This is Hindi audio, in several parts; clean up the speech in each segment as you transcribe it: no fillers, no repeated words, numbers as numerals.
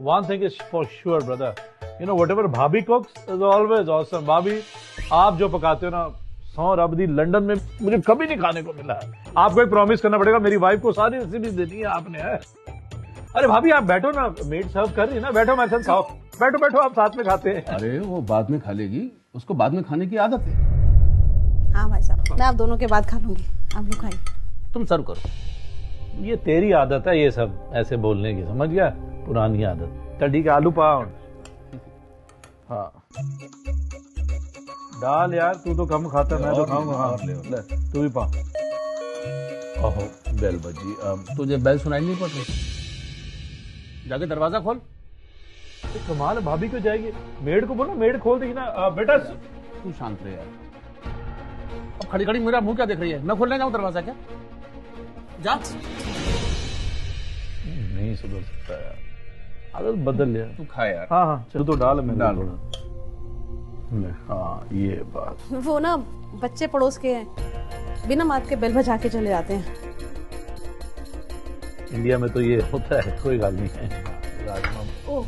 one thing is for sure, brother. You know, whatever भाभी cooks is always awesome. भाभी, आप जो पकाते हो ना, सौ रब दी लंदन में मुझे कभी नहीं खाने को मिला है। आपको एक प्रॉमिस करना पड़ेगा, मेरी वाइफ को सारी रेसिपी देनी है आपने है। अरे भाभी आप बैठो ना, मेड सर्व कर रही है ना, बैठो मेरे साथ खाओ। बैठो बैठो, आप साथ में खाते हैं। अरे वो बाद में खा लेगी, उसको बाद में खाने की आदत है। हाँ भाई साहब, मैं आप दोनों के बाद खा लूंगी, आप लोग खाइए। तुम सर्व करो। ये तेरी आदत है, ये सब ऐसे बोलने की, समझ गया? पुरानी आदत। चल ठीक है, आलू पाव। हाँ दाल यार, तू तो कम खाता, मैं तो खाऊंगा। हाँ ले, तू भी पा। ओहो बेल बजी। तुझे बेल सुनाई नहीं पड़ रही? जाके दरवाजा खोल। कमाल है, भाभी क्यों जाएगी? मेड को बोलो, मेड खोल देगी ना। बेटा तू शांत रहे यार। अब खड़ी खड़ी मेरा मुंह क्या देख रही है? मैं खोलने जाऊं दरवाजा क्या? जा। नहीं सुधर सकता यार, आदत बदल लिया। तू खा यार। हाँ हाँ चल, तो डाल, मैं डाल। हाँ ये बात। वो ना बच्चे पड़ोस के हैं, बिना बात के बेल बजा के चले जाते हैं। इंडिया में तो ये होता है, कोई गाल नहीं है। ओह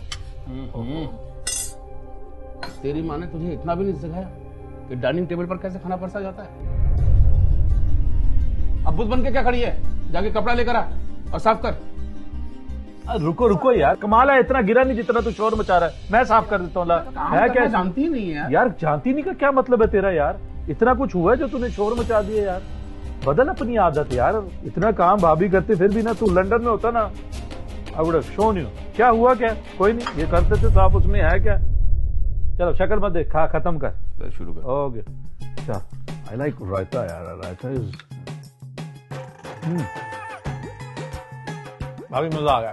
तेरी माँ ने तुझे इतना भी नहीं सिखाया कि डाइनिंग टेबल पर कैसे खाना परसा जाता है? अब बुद्ध बन के क्या खड़ी है? जाके कपड़ा लेकर आ और साफ कर। रुको रुको यार, कमाल है, इतना गिरा नहीं जितना तू शोर मचा रहा है। मैं साफ कर देता हूँ। है क्या? जानती ही नहीं है यार जानती नहीं का क्या मतलब है तेरा यार? इतना कुछ हुआ है जो तूने शोर मचा दिया यार? बदल अपनी आदत यार। इतना काम भाभी करते फिर भी ना, तू लंदन में होता ना, I would have shown you. क्या हुआ क्या? कोई नहीं, ये करते थे साफ, उसमें है क्या? चलो शक्ल मत देख, खा खत्म कर, शुरू कर। ओके चल। आई लाइक रायता यार, रायता इज भाभी मजा आ गया।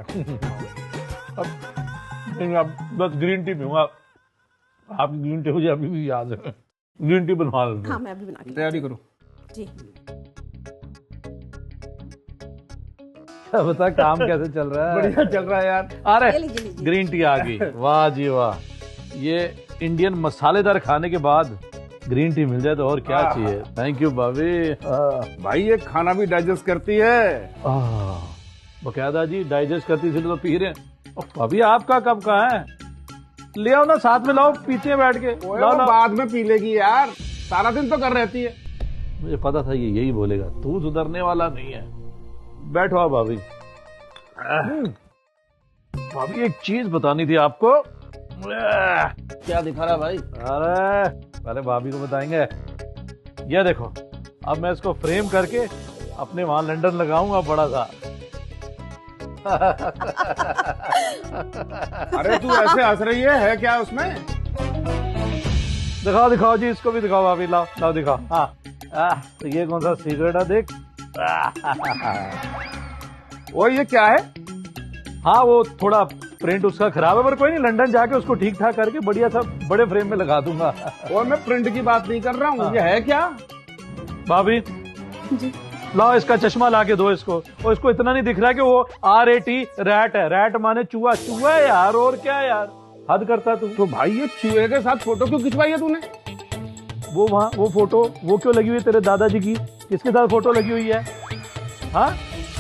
अब बस ग्रीन टी पीऊंगा। आपकी ग्रीन टी मुझे अभी भी याद है। ग्रीन टी बनवा लो। हाँ मैं अभी बना के तैयारी करो जी। बता काम कैसे चल रहा है? बढ़िया चल रहा है यार। अरे ये लीजिए। ग्रीन टी आ गई, वाह जी वाह। ये इंडियन मसालेदार खाने के बाद ग्रीन टी मिल जाए तो और क्या चाहिए। थैंक यू भाभी। भाई ये खाना भी डाइजेस्ट करती है। बकायदा जी डाइजेस्ट करती, इसलिए तो पी रहे हैं। भाभी आपका कब का है? ले आओ ना, साथ में लाओ, पीते हैं बैठ के। लाओ लाओ। बाद में पी लेगी यार, सारा दिन तो कर रहती है। मुझे पता था ये यही बोलेगा, तू सुधरने वाला नहीं है। बैठो आप भाभी। भाभी एक चीज बतानी थी आपको। क्या दिखा रहा भाई? अरे पहले भाभी को बताएंगे। ये देखो, अब मैं इसको फ्रेम करके अपने वहां लंदन लगाऊंगा बड़ा सा। अरे तू ऐसे हंस रही है क्या उसमें? दिखाओ दिखाओ जी, इसको भी दिखाओ भाभी। लाओ लाओ दिखाओ। हाँ तो ये कौन सा सिगरेट है देख। वो ये क्या है? हाँ वो थोड़ा प्रिंट उसका खराब है, पर कोई नहीं, लंदन जाके उसको ठीक ठाक करके बढ़िया सा बड़े फ्रेम में लगा दूंगा। और मैं प्रिंट की बात नहीं कर रहा हूँ। ये है क्या? भाभी जी लाओ इसका चश्मा ला के दो इसको। और इसको इतना नहीं दिख रहा है कि वो RAT रैट है। रैट माने चूहा। चूहा है यार, और क्या यार, हद करता तू। तो भाई ये चूहे के साथ फोटो क्यों खिंचवाई है तूने? वो वहाँ वो फोटो वो क्यों लगी हुई है तेरे दादाजी की? किसके साथ फोटो लगी हुई है? हाँ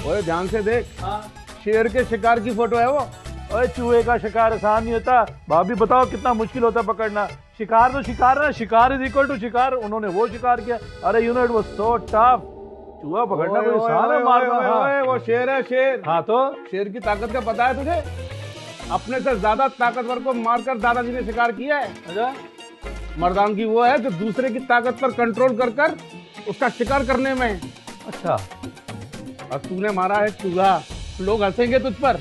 ओए ध्यान से देख। शेर के शिकार की फोटो है वो। ओए चूहे का शिकार आसान नहीं होता भाभी, बताओ कितना मुश्किल होता पकड़ना। शिकार तो शिकार ना, शिकार इज इक्वल टू शिकार। उन्होंने वो शिकार किया। अरे you know it was so tough. चूहा पकड़ना कोई आसान है मारना। वो शेर है, शेर। हाँ तो शेर की ताकत का पता है तुझे? अपने से ज्यादा ताकतवर को मारकर दादाजी ने शिकार किया है। अच्छा, मर्दानगी वो है जो दूसरे की ताकत पर कंट्रोल कर उसका शिकार करने में। अच्छा और तूने मारा है चूहा, लोग हंसेंगे तुझ पर।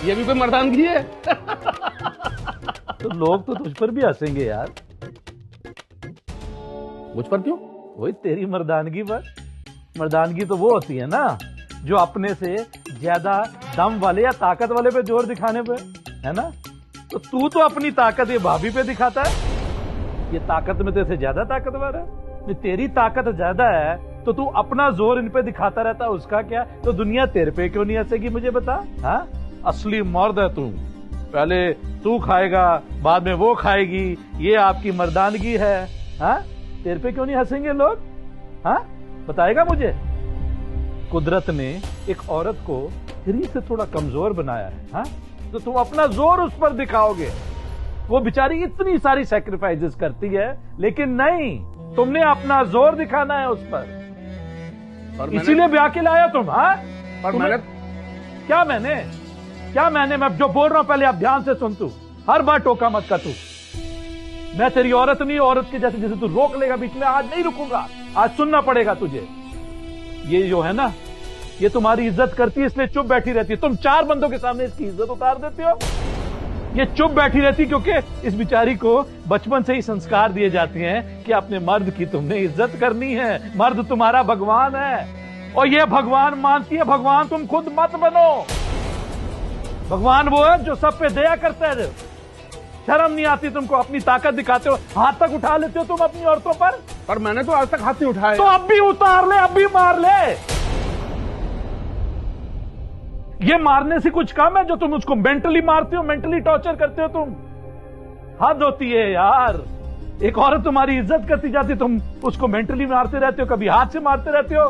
ये भी कोई मर्दानगी है? तो लोग तो तुझ पर भी हंसेंगे यार। मुझ पर क्यों? वही तेरी मर्दानगी पर। मर्दानगी तो वो होती है ना जो अपने से ज्यादा दम वाले या ताकत वाले पे जोर दिखाने पे, है ना? तो तू तो अपनी ताकत ये भाभी पे दिखाता है। ये ताकत में तेरे से ज्यादा ताकतवर है। तेरी ताकत ज्यादा है तो तू अपना जोर इन पे दिखाता रहता है, उसका क्या? तो दुनिया तेरे पे क्यों नहीं हंसेगी मुझे बता। हाँ असली मर्द है तू। पहले तू खाएगा, बाद में वो खाएगी। ये आपकी मर्दानगी है। हाँ तेरे पे क्यों नहीं हंसेंगे लोग? हाँ बताएगा मुझे। कुदरत ने एक औरत को शरीर से थोड़ा कमजोर बनाया है। हाँ तो तुम अपना जोर उस पर दिखाओगे। वो बेचारी इतनी सारी सैक्रिफाइसेस करती है, लेकिन नहीं, तुमने अपना जोर दिखाना है उस पर, इसीलिए ब्याह के लाया तुम। हाँ, पर मैंने मैं जो बोल रहा हूं पहले आप ध्यान से सुन। तू हर बार टोका मत कर। तू, मैं तेरी औरत नहीं, औरत के जैसे तू रोक लेगा बीच में, आज नहीं रुकूंगा, आज सुनना पड़ेगा तुझे। ये जो है ना, ये तुम्हारी इज्जत करती है, इसलिए चुप बैठी रहती है। तुम 4 बंदों के सामने इसकी इज्जत उतार देते हो। ये चुप बैठी रहती क्योंकि इस बिचारी को बचपन से ही संस्कार दिए जाते हैं कि अपने मर्द की तुमने इज्जत करनी है, मर्द तुम्हारा भगवान है। और ये भगवान मानती है, भगवान तुम खुद मत बनो। भगवान वो है जो सब पे दया करता है। शर्म नहीं आती तुमको? अपनी ताकत दिखाते हो, हाथ तक उठा लेते हो तुम अपनी औरतों पर। पर मैंने तो आज तक हाथ नहीं उठाया। तो अब भी उतार ले, अब भी मार ले। ये मारने से कुछ कम है जो तुम उसको मेंटली मारते हो, मेंटली टॉर्चर करते हो तुम। हद होती है यार। एक औरत तुम्हारी इज्जत करती जाती, तुम उसको मेंटली मारते रहते हो, कभी हाथ से मारते रहते हो।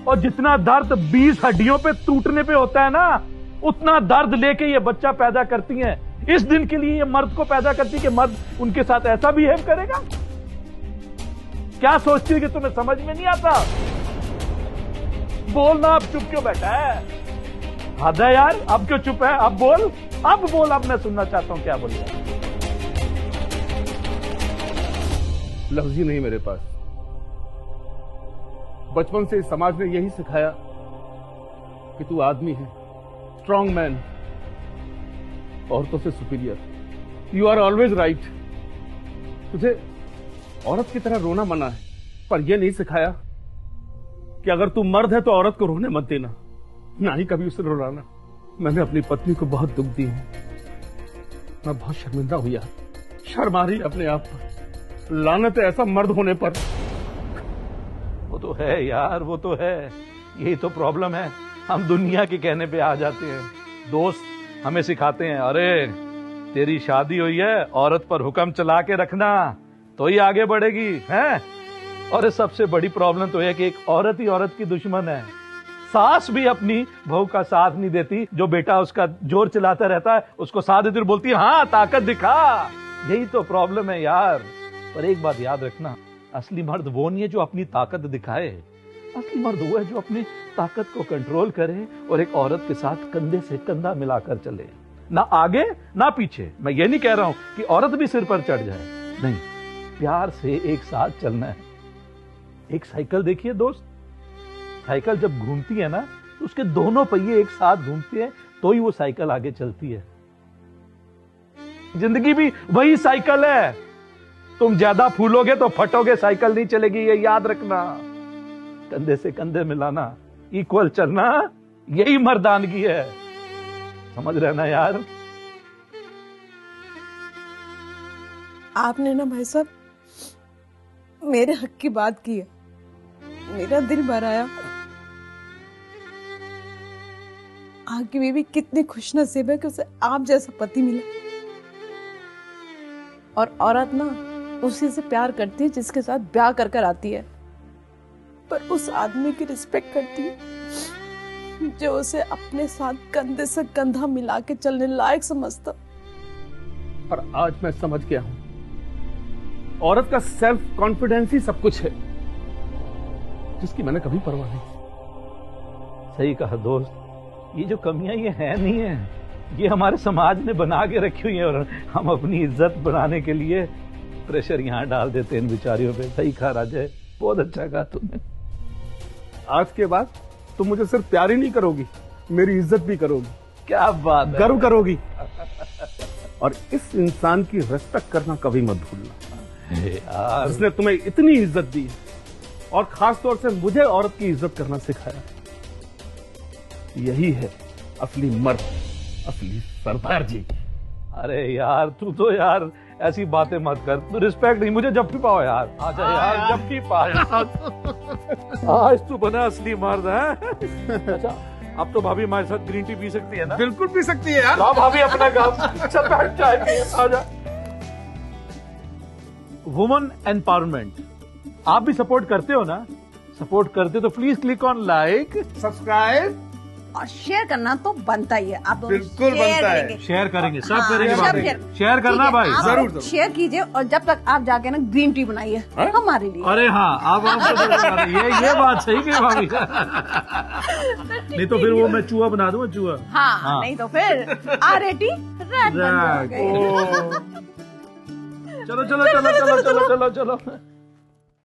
और जितना दर्द 20 हड्डियों पे टूटने पे होता है ना, उतना दर्द लेके ये बच्चा पैदा करती हैं। इस दिन के लिए ये मर्द को पैदा करती है कि मर्द उनके साथ ऐसा बिहेव करेगा। क्या सोचती है कि तुम्हें समझ में नहीं आता? बोलना, अब चुप क्यों बैठा है? हद है यार, अब क्यों चुप है? अब बोल, अब मैं सुनना चाहता हूं क्या बोल रहा है। लफ्ज ही नहीं मेरे पास। बचपन से इस समाज ने यही सिखाया कि तू आदमी है, स्ट्रॉन्ग मैन, औरतों से superior, you are always right. तुझे औरत की तरह रोना मना है, पर यह नहीं सिखाया कि अगर तू मर्द है तो औरत को रोने मत देना, ना ही कभी उसे रुलाना। मैंने अपनी पत्नी को बहुत दुख दी है, मैं बहुत शर्मिंदा हूं यार, शर्म आ रही है अपने आप पर। लानत है ऐसा मर्द होने पर। वो तो है यार, वो तो है, यही तो प्रॉब्लम है। हम दुनिया के कहने पे आ जाते हैं। दोस्त हमें सिखाते हैं, अरे तेरी शादी हुई है, औरत पर हुक्म चला के रखना तो ही आगे बढ़ेगी, हैं? और सबसे बड़ी प्रॉब्लम तो है कि एक औरत ही औरत की दुश्मन है। सास भी अपनी बहू का साथ नहीं देती, जो बेटा उसका जोर चलाता रहता है उसको साथ देती और बोलती है हाँ ताकत दिखा। यही तो प्रॉब्लम है यार। पर एक बात याद रखना, असली मर्द वो नहीं है जो अपनी ताकत दिखाए, असली मर्द वो है जो अपनी ताकत को कंट्रोल करे और एक औरत के साथ कंधे से कंधा मिलाकर चले, ना आगे ना पीछे। मैं ये नहीं कह रहा हूं कि औरत भी सिर पर चढ़ जाए, नहीं, प्यार से एक साथ चलना है। एक साइकिल देखिए दोस्त, साइकिल जब घूमती है ना तो उसके दोनों पहिए एक साथ घूमते हैं तो ही वो साइकिल आगे चलती है। जिंदगी भी वही साइकिल है, तुम ज्यादा फूलोगे तो फटोगे, साइकिल नहीं चलेगी, ये याद रखना। कंधे से कंधे मिलाना, इक्वल चलना, यही मर्दानगी है। समझ रहे ना यार? आपने ना भाई साहब मेरे हक की बात की है, मेरा दिल भर आया। आपकी बीवी कितनी खुशनसीब है कि उसे आप जैसा पति मिला। और औरत ना उसी से प्यार करती है जिसके साथ ब्याह कर कर आती है, पर उस आदमी की रिस्पेक्ट करती है जो उसे अपने साथ कंधे से कंधा मिला के चलने लायक समझता। पर आज मैं समझ गया हूं, औरत का सेल्फ कॉन्फिडेंस ही सब कुछ है, जिसकी मैंने कभी परवाह नहीं। सही कहा दोस्त, ये जो कमियां ये है नहीं है, ये हमारे समाज ने बना के रखी हुई है और हम अपनी इज्जत बनाने के लिए प्रेशर यहां डाल देते हैं इन बेचारियों पे। सही कहा राजय, बहुत अच्छा कहा तुमने। आज के बाद तुम मुझे सिर्फ प्यार ही नहीं करोगी, मेरी इज्जत भी करोगी। क्या बात है, गर्व करोगी। और इस इंसान की रिस्पेक्ट करना कभी मत भूलना यार। जिसने तुम्हें इतनी इज्जत दी है और खास तौर से मुझे औरत की इज्जत करना सिखाया। यही है असली मर्द, असली सरदार जी। अरे यार तू तो यार ऐसी बातें मत कर, तू रिस्पेक्ट नहीं, मुझे जब भी पाओ यार, आजा यार, जब भी पाओ। आज तू बना असली मर्द है। अच्छा, अब तो भाभी हमारे साथ ग्रीन टी पी सकती है ना? बिल्कुल पी सकती है यार। हाँ भाभी, अपना काम चल बैठ, चाय पिए, आजा। वुमन एम्पावरमेंट आप भी सपोर्ट करते हो ना? सपोर्ट करते तो please click on like, subscribe और शेयर करना तो बनता ही है। आप दोनों बिल्कुल शेयर बनता है। करेंगे। शेयर करेंगे, सब हाँ, करेंगे सब भाभी। शेयर करना ठीक है, भाई। आप जरूर, जरूर। शेयर कीजिए और जब तक आप जाके ना ग्रीन टी बनाइए हमारे लिए। अरे हाँ, आप ये बात सही कही भाभी। नहीं तो फिर वो मैं चूहा बना दूंगा, चूहा। हाँ, नहीं तो फिर आरेटी रैट बन जाओगे। चलो चलो चलो चलो चलो चलो चलो।